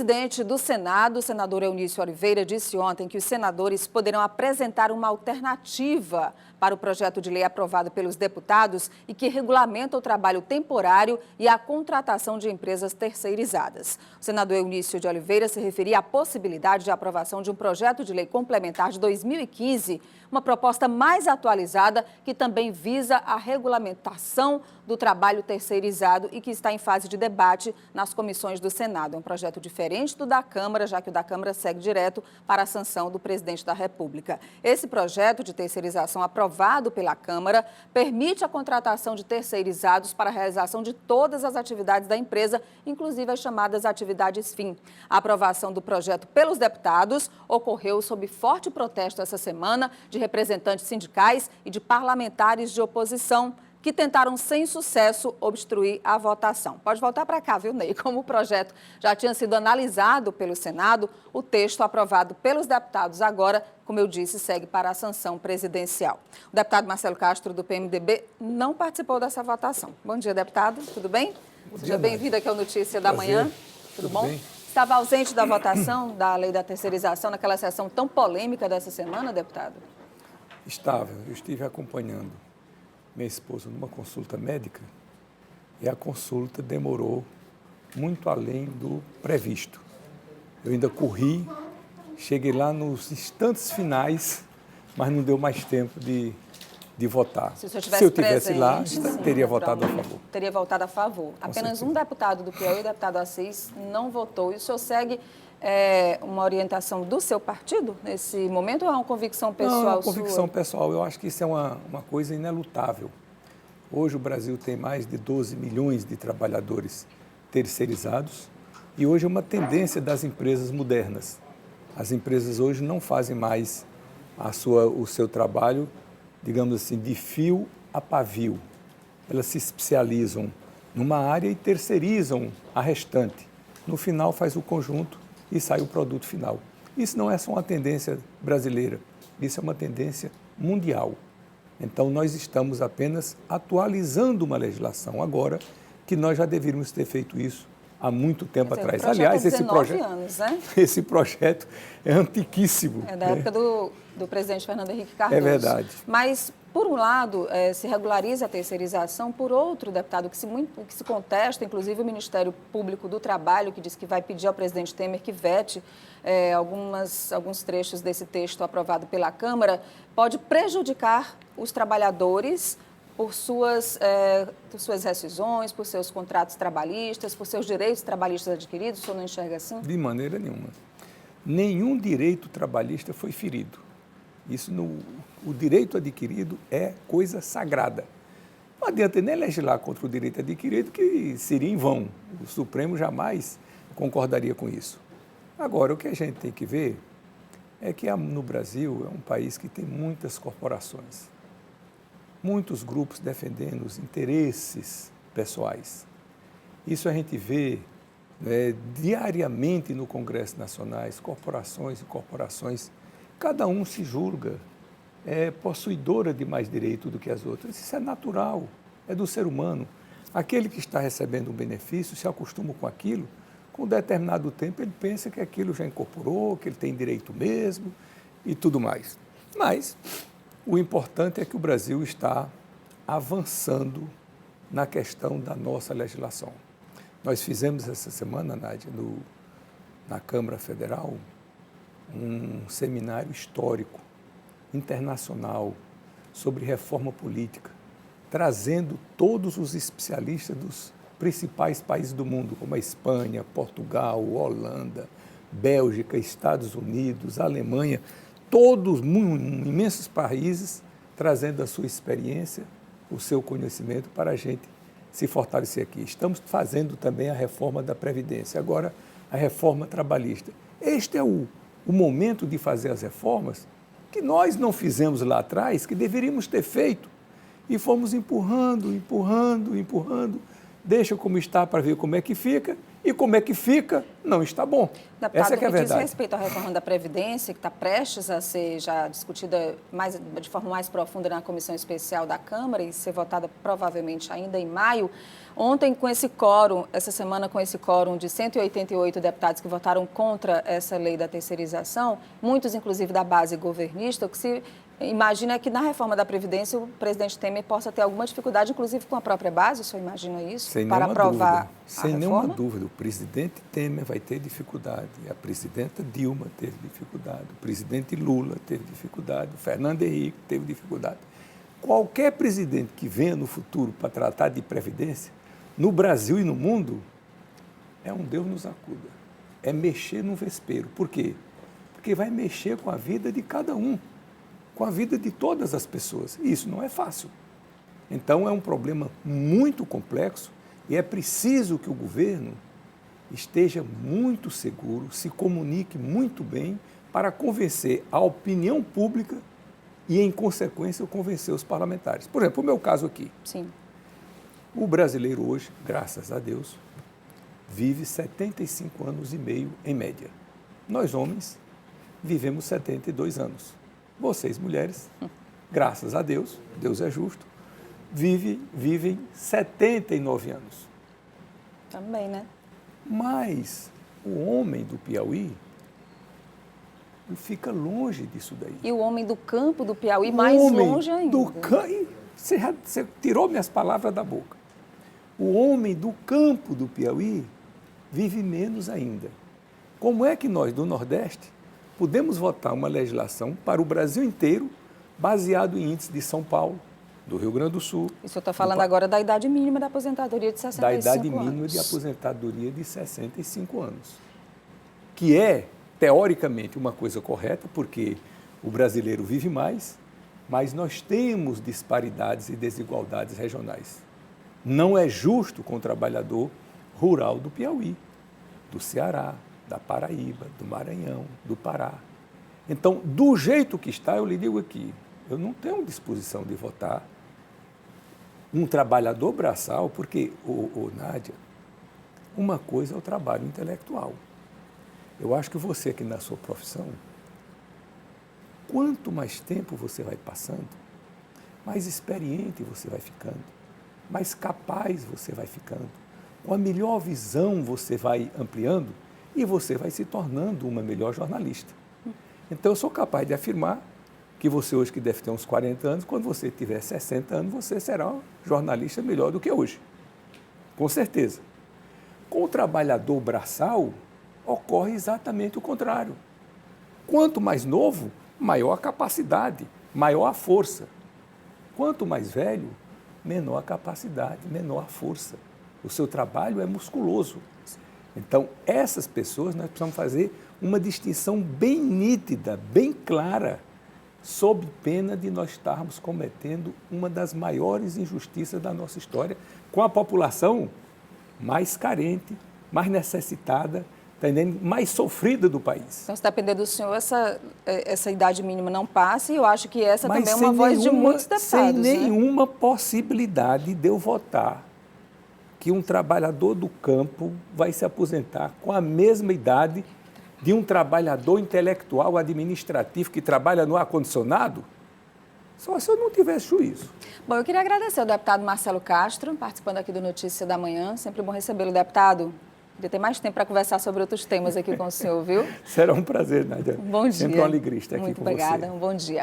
presidente do Senado, o senador Eunício Oliveira, disse ontem que os senadores poderão apresentar uma alternativa para o projeto de lei aprovado pelos deputados e que regulamenta o trabalho temporário e a contratação de empresas terceirizadas. O senador Eunício de Oliveira se referia à possibilidade de aprovação de um projeto de lei complementar de 2015, uma proposta mais atualizada que também visa a regulamentação do trabalho terceirizado e que está em fase de debate nas comissões do Senado. É um projeto diferente do da Câmara, já que o da Câmara segue direto para a sanção do presidente da República. Esse projeto de terceirização aprovado pela Câmara permite a contratação de terceirizados para a realização de todas as atividades da empresa, inclusive as chamadas atividades fim. A aprovação do projeto pelos deputados ocorreu sob forte protesto essa semana de representantes sindicais e de parlamentares de oposição, que tentaram, sem sucesso, obstruir a votação. Pode voltar para cá, viu, Ney? Como o projeto já tinha sido analisado pelo Senado, o texto aprovado pelos deputados agora, como eu disse, segue para a sanção presidencial. O deputado Marcelo Castro, do PMDB, não participou dessa votação. Bom dia, deputado. Tudo bem? Seja bem-vindo aqui ao Notícia da Manhã. Tudo bom? Bem? Estava ausente da votação da lei da terceirização naquela sessão tão polêmica dessa semana, deputado? Estava. Eu estive acompanhando minha esposa numa consulta médica e a consulta demorou muito além do previsto. Eu ainda corri, cheguei lá nos instantes finais, mas não deu mais tempo de votar. Se eu tivesse presente, lá, sim, teria votado a favor. Teria votado a favor. Com Apenas certeza. Um deputado do Piauí, o deputado Assis, não votou. E o senhor segue uma orientação do seu partido nesse momento ou é uma convicção pessoal sua? Não, uma convicção pessoal. Eu acho que isso é uma coisa inelutável. Hoje o Brasil tem mais de 12 milhões de trabalhadores terceirizados e hoje é uma tendência das empresas modernas. As empresas hoje não fazem mais o seu trabalho, digamos assim, de fio a pavio. Elas se especializam numa área e terceirizam a restante. No final faz o conjunto e sai o produto final. Isso não é só uma tendência brasileira, isso é uma tendência mundial. Então, nós estamos apenas atualizando uma legislação agora que nós já deveríamos ter feito isso há muito tempo atrás. Aliás, esse projeto é antiquíssimo. É da época do presidente Fernando Henrique Cardoso. É verdade. Mas, por um lado, se regulariza a terceirização, por outro, deputado, o que se contesta, inclusive o Ministério Público do Trabalho, que diz que vai pedir ao presidente Temer que vete alguns trechos desse texto aprovado pela Câmara, pode prejudicar os trabalhadores por suas rescisões, por seus contratos trabalhistas, por seus direitos trabalhistas adquiridos. O senhor não enxerga assim? De maneira nenhuma. Nenhum direito trabalhista foi ferido. O direito adquirido é coisa sagrada. Não adianta nem legislar contra o direito adquirido, que seria em vão. O Supremo jamais concordaria com isso. Agora, o que a gente tem que ver é que no Brasil é um país que tem muitas corporações, muitos grupos defendendo os interesses pessoais. Isso a gente vê diariamente no Congresso Nacional, corporações e corporações, cada um se julga possuidora de mais direito do que as outras. Isso é natural, é do ser humano. Aquele que está recebendo um benefício se acostuma com aquilo, com um determinado tempo ele pensa que aquilo já incorporou, que ele tem direito mesmo e tudo mais. Mas o importante é que o Brasil está avançando na questão da nossa legislação. Nós fizemos essa semana, Nádia, na Câmara Federal, um seminário histórico, internacional, sobre reforma política, trazendo todos os especialistas dos principais países do mundo, como a Espanha, Portugal, Holanda, Bélgica, Estados Unidos, Alemanha, todos imensos países trazendo a sua experiência, o seu conhecimento para a gente se fortalecer aqui. Estamos fazendo também a reforma da Previdência, agora a reforma trabalhista. Este é o momento de fazer as reformas que nós não fizemos lá atrás, que deveríamos ter feito, e fomos empurrando, deixa como está para ver como é que fica, E como é que fica? Não está bom. Deputado, Essa é que é a no que diz verdade. respeito à reforma da Previdência, que está prestes a ser já discutida de forma mais profunda na Comissão Especial da Câmara e ser votada provavelmente ainda em maio, ontem com esse quórum, essa semana com esse quórum de 188 deputados que votaram contra essa lei da terceirização, muitos inclusive da base governista, o que se imagina que na reforma da Previdência o presidente Temer possa ter alguma dificuldade, inclusive com a própria base, o senhor imagina isso? Para aprovar a Sem reforma? nenhuma dúvida. O presidente Temer vai ter dificuldade, a presidenta Dilma teve dificuldade, o presidente Lula teve dificuldade, o Fernando Henrique teve dificuldade. Qualquer presidente que venha no futuro para tratar de Previdência, no Brasil e no mundo, é um Deus nos acuda. É mexer no vespeiro. Por quê? Porque vai mexer com a vida de cada um, com a vida de todas as pessoas. E isso não é fácil. Então, é um problema muito complexo e é preciso que o governo esteja muito seguro, se comunique muito bem para convencer a opinião pública e, em consequência, convencer os parlamentares. Por exemplo, o meu caso aqui. Sim. O brasileiro hoje, graças a Deus, vive 75 anos e meio em média. Nós, homens, vivemos 72 anos. Vocês, mulheres, graças a Deus, Deus é justo, vivem 79 anos. Também, né? Mas o homem do Piauí fica longe disso daí. E o homem do campo do Piauí mais longe ainda. Você tirou minhas palavras da boca. O homem do campo do Piauí vive menos ainda. Como é que nós, do Nordeste, podemos votar uma legislação para o Brasil inteiro, baseado em índice de São Paulo, do Rio Grande do Sul. E o senhor está falando agora da idade mínima da aposentadoria de 65 anos. Da idade mínima de aposentadoria de 65 anos. Que é, teoricamente, uma coisa correta, porque o brasileiro vive mais, mas nós temos disparidades e desigualdades regionais. Não é justo com o trabalhador rural do Piauí, do Ceará, da Paraíba, do Maranhão, do Pará. Então, do jeito que está, eu lhe digo aqui, eu não tenho disposição de votar um trabalhador braçal, porque, Nádia, uma coisa é o trabalho intelectual. Eu acho que você aqui na sua profissão, quanto mais tempo você vai passando, mais experiente você vai ficando, mais capaz você vai ficando, com a melhor visão você vai ampliando e você vai se tornando uma melhor jornalista. Então, eu sou capaz de afirmar que você hoje, que deve ter uns 40 anos, quando você tiver 60 anos, você será um jornalista melhor do que hoje. Com certeza. Com o trabalhador braçal, ocorre exatamente o contrário. Quanto mais novo, maior a capacidade, maior a força. Quanto mais velho, menor a capacidade, menor a força. O seu trabalho é musculoso. Então, essas pessoas, nós precisamos fazer uma distinção bem nítida, bem clara, sob pena de nós estarmos cometendo uma das maiores injustiças da nossa história, com a população mais carente, mais necessitada, tá entendendo? Mais sofrida do país. Então, se depender do senhor, essa idade mínima não passa, e eu acho que essa Mas também é uma voz de muitos deputados. Sem nenhuma possibilidade de eu votar que um trabalhador do campo vai se aposentar com a mesma idade de um trabalhador intelectual administrativo que trabalha no ar-condicionado, só se eu não tivesse juízo. Bom, eu queria agradecer ao deputado Marcelo Castro, participando aqui do Notícia da Manhã. Sempre bom recebê-lo, deputado. Queria ter mais tempo para conversar sobre outros temas aqui com o senhor, viu? Será um prazer, Nádia. Bom dia. Sempre uma alegria estar aqui Muito com você. obrigada, um bom dia.